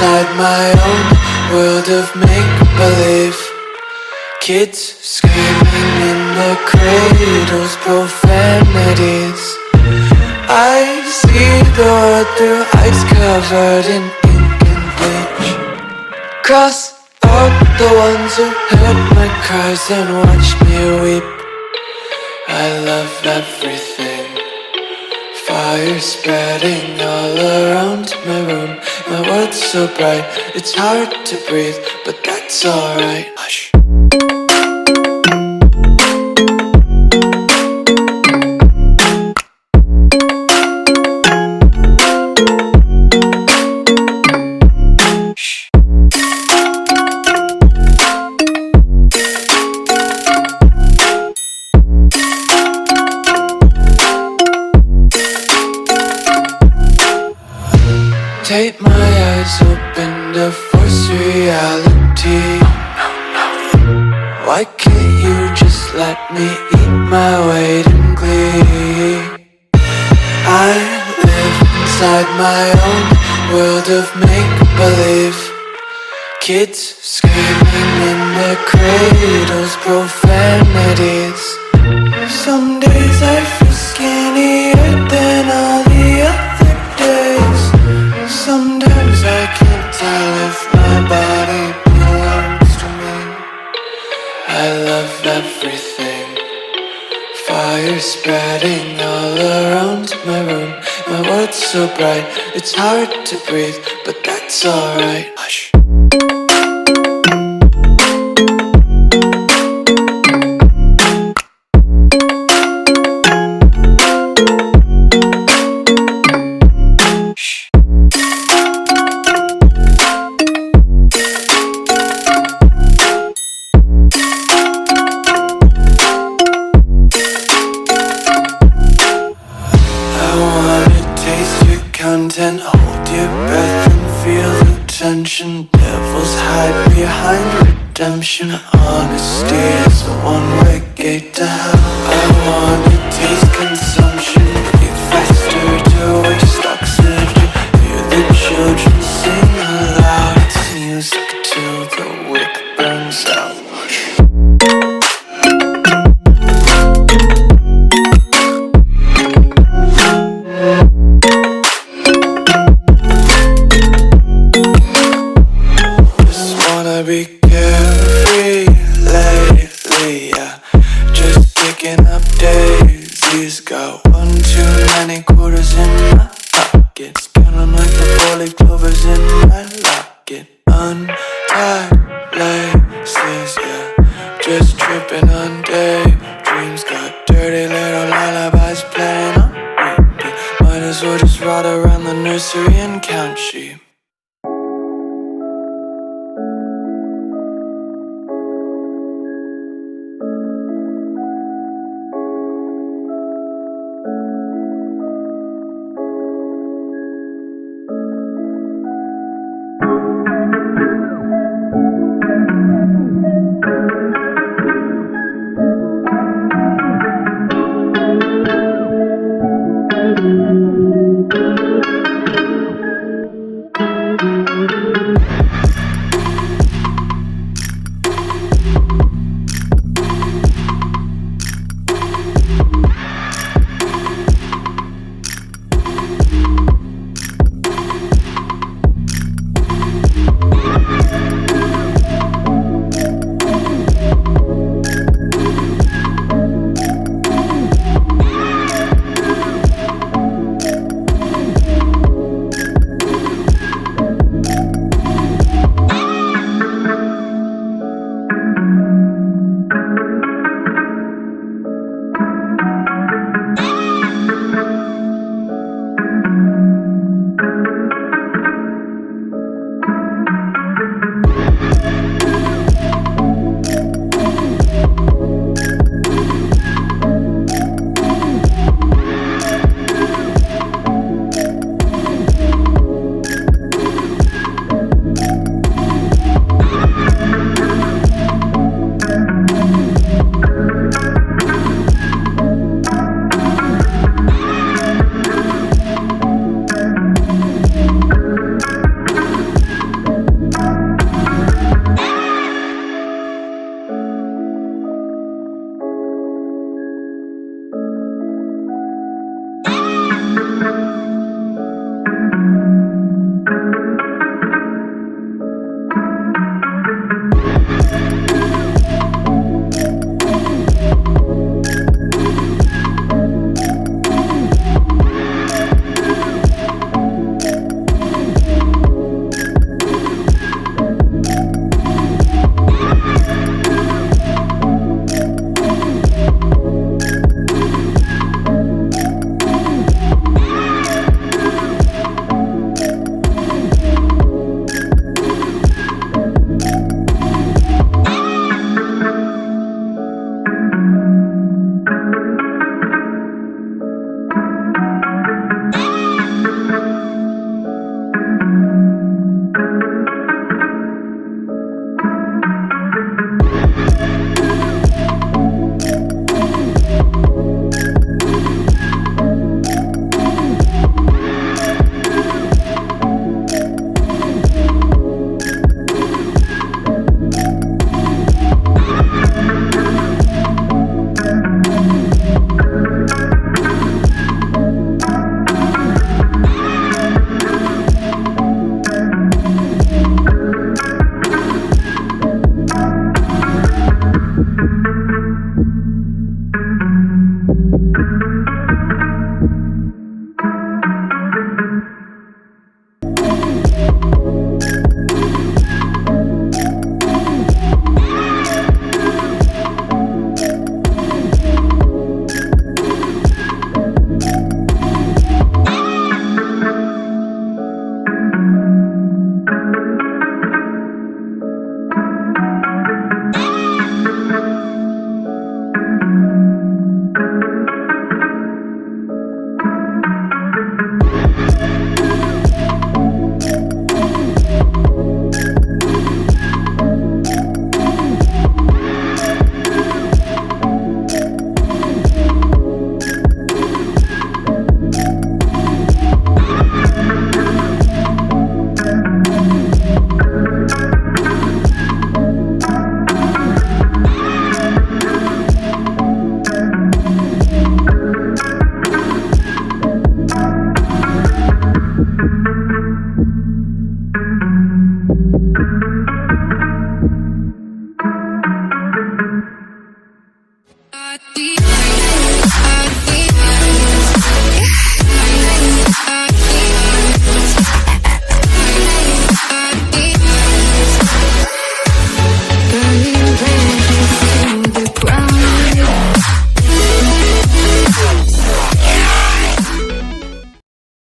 inside my own world of make-believe. Kids screaming in their cradles, profanities. I see the world through eyes covered in ink and bleach. Cross out the ones who heard my cries and watched me weep. I love everything. Fire spreading all around my room. My world's so bright, it's hard to breathe, but that's alright. Hush. Tape my eyes open to force reality. Why can't you just let me eat my weight in glee? I live inside my own world of make-believe. Kids screaming in their cradles, profanities. Some days I feel skinnier than all the other days. Sometimes I can't tell if my body belongs to me. I love everything. Fire spreading all around my room. My world's so bright, it's hard to breathe, but that's alright. Hush. Content, hold your breath and feel the tension. Devils hide behind redemption. Honesty is a one-way gate to hell. I wanna taste consumption, breathe faster to waste